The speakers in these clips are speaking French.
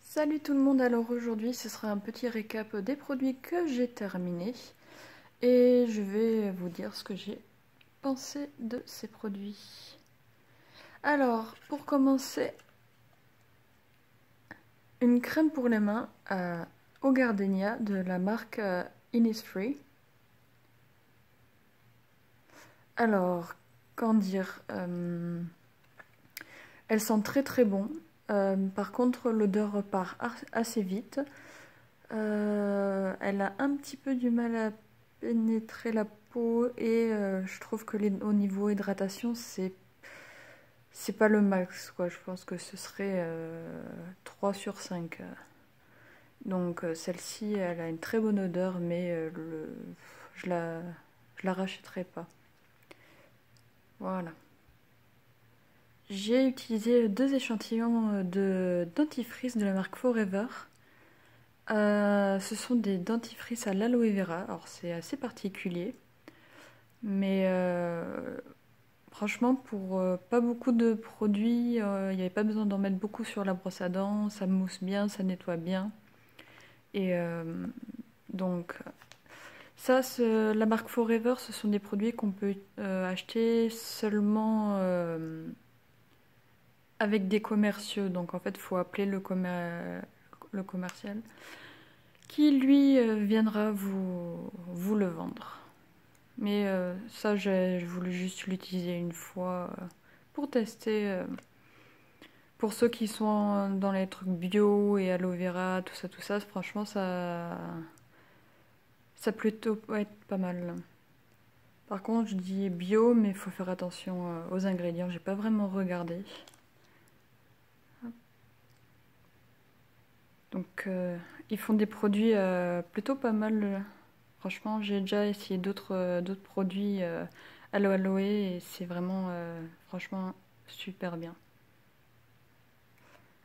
Salut tout le monde, alors aujourd'hui ce sera un petit récap des produits que j'ai terminés et je vais vous dire ce que j'ai pensé de ces produits. Alors pour commencer, une crème pour les mains au gardenia de la marque Innisfree. Alors, qu'en dire, elle sent très très bon. Par contre l'odeur repart assez vite. Elle a un petit peu du mal à pénétrer la peau et je trouve que au niveau hydratation c'est pas le max quoi. Je pense que ce serait 3 sur 5. Donc celle-ci elle a une très bonne odeur mais je la rachèterai pas. Voilà. J'ai utilisé 2 échantillons de dentifrice de la marque Forever. Ce sont des dentifrices à l'aloe vera, alors c'est assez particulier, mais franchement pour pas beaucoup de produits, il n'y avait pas besoin d'en mettre beaucoup sur la brosse à dents, ça mousse bien, ça nettoie bien, et donc ça, la marque Forever, ce sont des produits qu'on peut acheter seulement avec des commerciaux, donc en fait il faut appeler le commercial qui lui viendra vous le vendre. Mais ça, j'ai voulu juste l'utiliser une fois pour tester. Pour ceux qui sont dans les trucs bio et aloe vera, tout ça, franchement, ça plutôt peut être pas mal. Par contre, je dis bio, mais il faut faire attention aux ingrédients. J'ai pas vraiment regardé. Donc, ils font des produits plutôt pas mal. Franchement, j'ai déjà essayé d'autres produits aloe et c'est vraiment franchement super bien.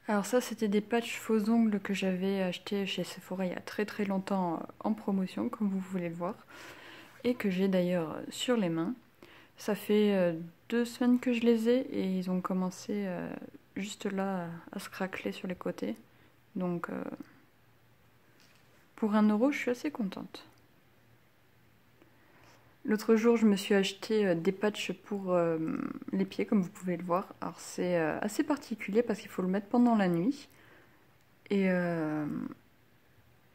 Alors ça, c'était des patchs faux ongles que j'avais acheté chez Sephora il y a très très longtemps en promotion, comme vous voulez le voir, et que j'ai d'ailleurs sur les mains. Ça fait 2 semaines que je les ai et ils ont commencé juste là à se craqueler sur les côtés. Donc pour 1 euro, je suis assez contente. L'autre jour, je me suis acheté des patchs pour les pieds, comme vous pouvez le voir. Alors c'est assez particulier parce qu'il faut le mettre pendant la nuit. Et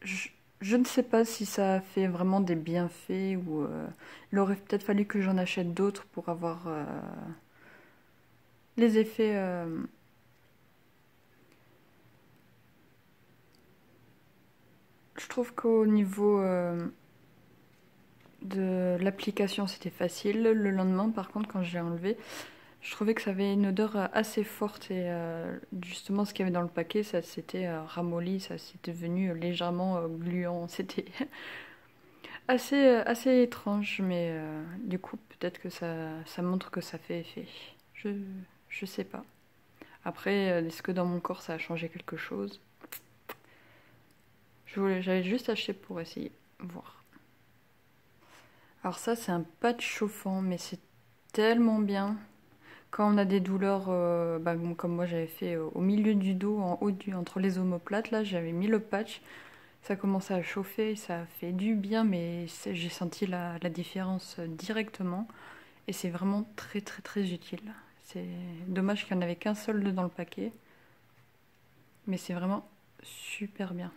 je ne sais pas si ça fait vraiment des bienfaits ou il aurait peut-être fallu que j'en achète d'autres pour avoir les effets. Je trouve qu'au niveau de l'application, c'était facile. Le lendemain, par contre, quand j'ai enlevé, je trouvais que ça avait une odeur assez forte et justement ce qu'il y avait dans le paquet, ça s'était ramolli, ça s'était devenu légèrement gluant. C'était assez étrange, mais du coup peut-être que ça montre que ça fait effet. Je sais pas. Après, est-ce que dans mon corps ça a changé quelque chose? J'avais juste acheté pour essayer, voir. Alors ça c'est un patch chauffant, mais c'est tellement bien. Quand on a des douleurs, comme moi j'avais fait au milieu du dos, en haut entre les omoplates, là j'avais mis le patch, ça commençait à chauffer, ça a fait du bien, mais j'ai senti la différence directement et c'est vraiment très très très utile. C'est dommage qu'il n'y en avait qu'un seul dans le paquet, mais c'est vraiment super bien.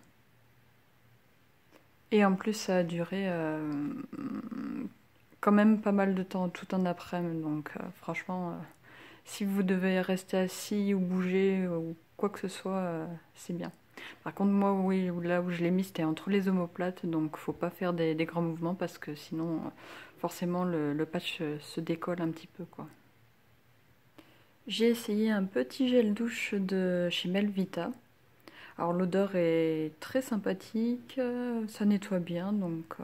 Et en plus ça a duré quand même pas mal de temps, tout un après-midi, donc franchement... si vous devez rester assis ou bouger ou quoi que ce soit, c'est bien. Par contre, moi, oui, là où je l'ai mis, c'était entre les omoplates, donc faut pas faire des grands mouvements parce que sinon, forcément, le patch se décolle un petit peu, quoi. J'ai essayé un petit gel douche de chez Melvita. Alors l'odeur est très sympathique, ça nettoie bien, donc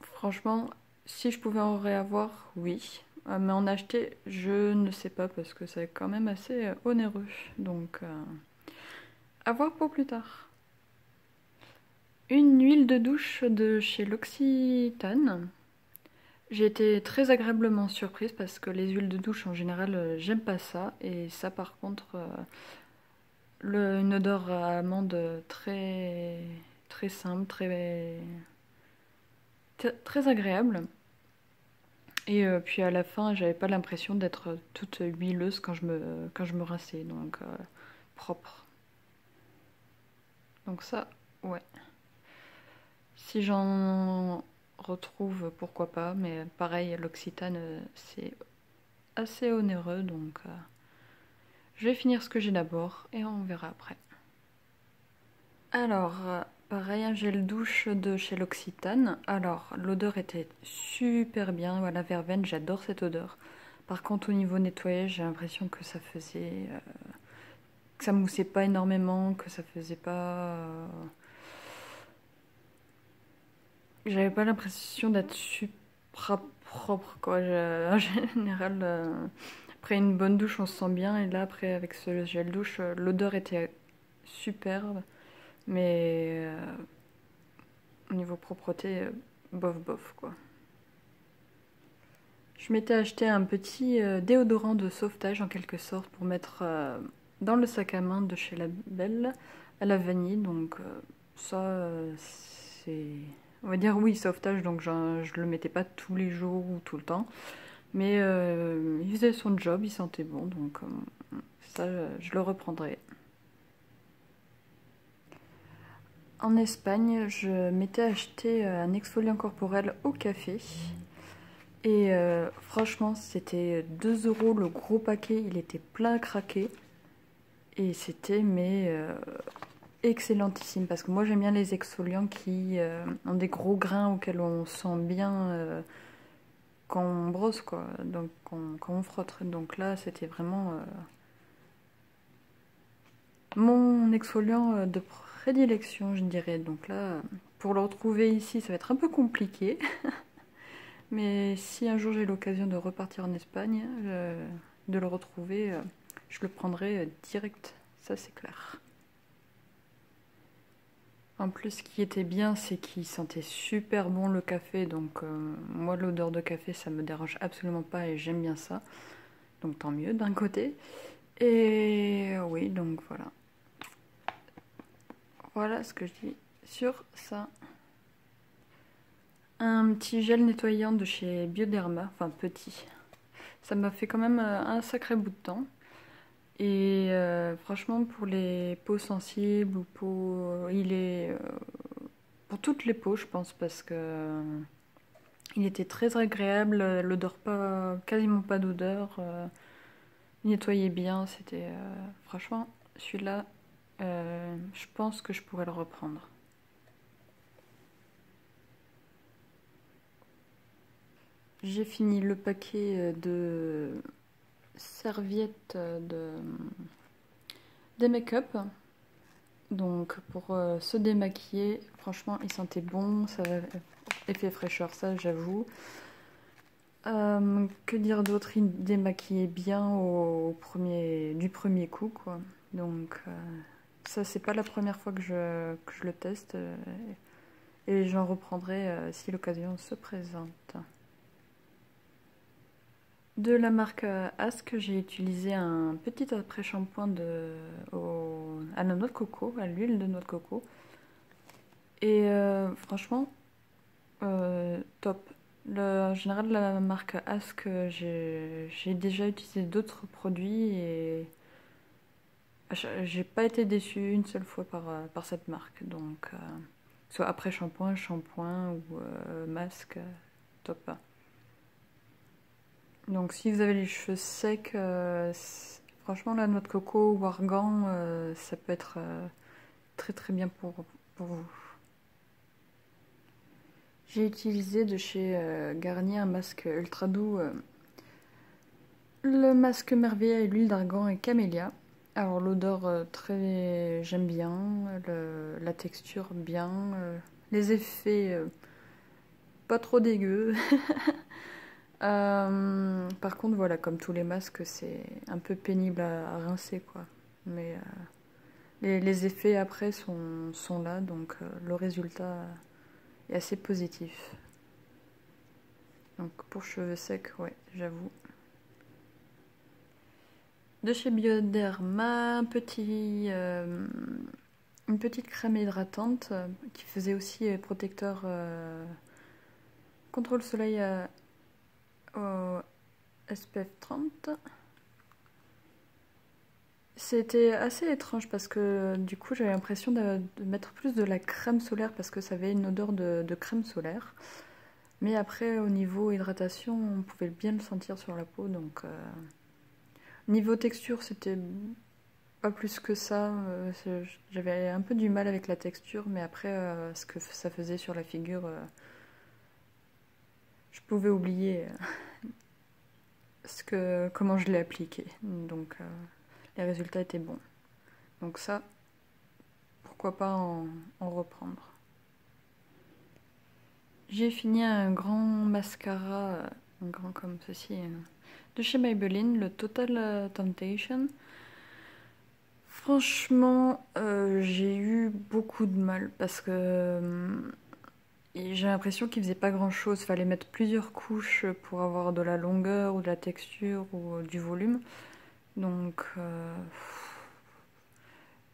franchement, si je pouvais en réavoir, oui. Mais en acheter, je ne sais pas parce que c'est quand même assez onéreux. Donc, à voir pour plus tard. Une huile de douche de chez L'Occitane. J'ai été très agréablement surprise parce que les huiles de douche en général, j'aime pas ça. Et ça, par contre, Une odeur à amande très, très simple, très agréable. Et puis à la fin, j'avais pas l'impression d'être toute huileuse quand je me rinçais, donc propre. Donc ça, ouais. Si j'en retrouve, pourquoi pas, mais pareil, l'Occitane, c'est assez onéreux, donc je vais finir ce que j'ai d'abord et on verra après. Alors, pareil, un gel douche de chez l'Occitane. Alors, l'odeur était super bien, voilà, verveine, j'adore cette odeur. Par contre, au niveau nettoyage, j'ai l'impression que ça faisait... que ça moussait pas énormément, que ça faisait pas... J'avais pas l'impression d'être super propre, quoi. En général, après une bonne douche, on se sent bien. Et là, après, avec ce gel douche, l'odeur était superbe. Mais au niveau propreté, bof bof, quoi. Je m'étais acheté un petit déodorant de sauvetage, en quelque sorte, pour mettre dans le sac à main de chez La Belle, à la vanille. Donc ça, c'est... On va dire oui, sauvetage, donc je le mettais pas tous les jours ou tout le temps. Mais il faisait son job, il sentait bon, donc ça, je le reprendrai. En Espagne, je m'étais acheté un exfoliant corporel au café. Et franchement, c'était 2 € le gros paquet, il était plein à craquer. Et c'était excellentissime, parce que moi j'aime bien les exfoliants qui ont des gros grains auxquels on sent bien quand on brosse, quoi, donc quand on frotte. Donc là, c'était vraiment mon exfoliant de prédilection, je dirais. Donc là, pour le retrouver ici, ça va être un peu compliqué. Mais si un jour j'ai l'occasion de repartir en Espagne, de le retrouver, je le prendrai direct, ça c'est clair. En plus, ce qui était bien, c'est qu'il sentait super bon le café, donc moi l'odeur de café ça me dérange absolument pas et j'aime bien ça, donc tant mieux d'un côté. Et oui, donc voilà. Voilà ce que je dis sur ça. Un petit gel nettoyant de chez Bioderma, enfin petit. Ça m'a fait quand même un sacré bout de temps. Et franchement, pour les peaux sensibles ou peaux... il est... pour toutes les peaux, je pense, parce que... il était très agréable, l'odeur pas... quasiment pas d'odeur. Il nettoyait bien, c'était... franchement, celui-là, je pense que je pourrais le reprendre. J'ai fini le paquet de serviettes des make-up. Donc pour se démaquiller, franchement il sentait bon, ça effet fraîcheur, ça j'avoue. Que dire d'autre, il démaquillait bien du premier coup, quoi. Donc ça c'est pas la première fois que je le teste et j'en reprendrai si l'occasion se présente. De la marque Ask, j'ai utilisé un petit après-shampoing à la noix de coco, à l'huile de noix de coco. Et franchement, top. En général, la marque Ask, j'ai déjà utilisé d'autres produits et j'ai pas été déçue une seule fois par cette marque. Donc, soit après-shampoing, shampoing ou masque, top. Donc si vous avez les cheveux secs, franchement la noix de coco ou argan, ça peut être très très bien pour vous. J'ai utilisé de chez Garnier un masque ultra doux, le masque merveille à l'huile d'argan et camélia. Alors l'odeur très... j'aime bien, la texture bien, les effets pas trop dégueux. Par contre, voilà, comme tous les masques, c'est un peu pénible à rincer, quoi. Mais les effets après sont là, donc le résultat est assez positif. Donc pour cheveux secs, ouais, j'avoue. De chez Bioderma, une petite crème hydratante qui faisait aussi protecteur contre le soleil au SPF 30. C'était assez étrange parce que du coup j'avais l'impression de mettre plus de la crème solaire parce que ça avait une odeur de crème solaire. Mais après au niveau hydratation on pouvait bien le sentir sur la peau donc niveau texture c'était pas plus que ça. J'avais un peu du mal avec la texture mais après ce que ça faisait sur la figure je pouvais oublier comment je l'ai appliqué. Donc les résultats étaient bons. Donc ça, pourquoi pas en reprendre. J'ai fini un grand mascara, un grand comme ceci, de chez Maybelline, le Total Temptation. Franchement, j'ai eu beaucoup de mal parce que j'ai l'impression qu'il faisait pas grand chose. Fallait mettre plusieurs couches pour avoir de la longueur ou de la texture ou du volume. Donc,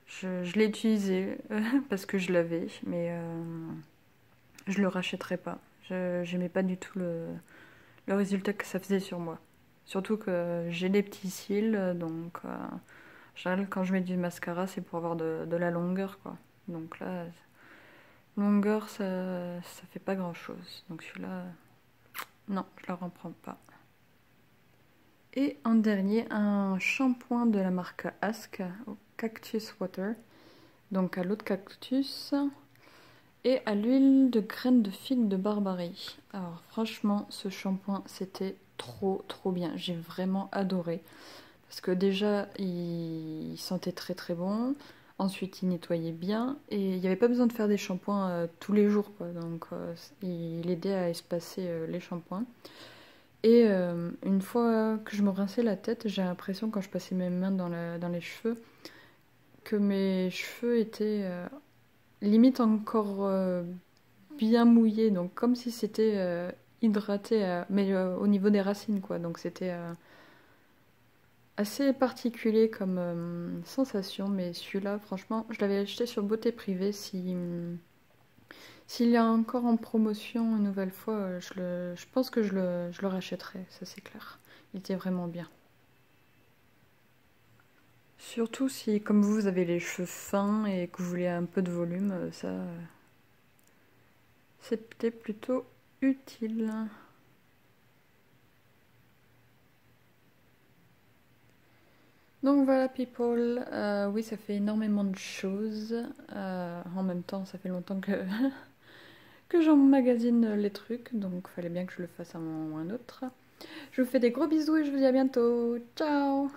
je l'ai utilisé parce que je l'avais, mais je le rachèterai pas. J'aimais pas du tout le résultat que ça faisait sur moi. Surtout que j'ai des petits cils, donc en général, quand je mets du mascara, c'est pour avoir de la longueur, quoi. Donc là, longueur, ça fait pas grand chose. Donc celui-là, non, je le reprends pas. Et en dernier, un shampoing de la marque Ask, au Cactus Water, donc à l'eau de cactus et à l'huile de graines de figue de Barbarie. Alors franchement, ce shampoing, c'était trop bien. J'ai vraiment adoré. Parce que déjà, il sentait très bon. Ensuite, il nettoyait bien. Et il n'y avait pas besoin de faire des shampoings tous les jours, quoi. Donc, il aidait à espacer les shampoings. Et une fois que je me rinçais la tête, j'ai l'impression, quand je passais mes mains dans les cheveux, que mes cheveux étaient limite encore bien mouillés. Donc, comme si c'était hydraté, mais au niveau des racines, quoi. Donc, c'était assez particulier comme sensation, mais celui-là, franchement, je l'avais acheté sur Beauté Privée. S'il y a encore en promotion une nouvelle fois, je pense que je le rachèterai, ça c'est clair. Il était vraiment bien. Surtout si, comme vous avez les cheveux fins et que vous voulez un peu de volume, ça, c'était plutôt utile. Donc voilà, people. Oui, ça fait énormément de choses. En même temps, ça fait longtemps que j'emmagasine les trucs, donc fallait bien que je le fasse à un moment ou un autre. Je vous fais des gros bisous et je vous dis à bientôt. Ciao!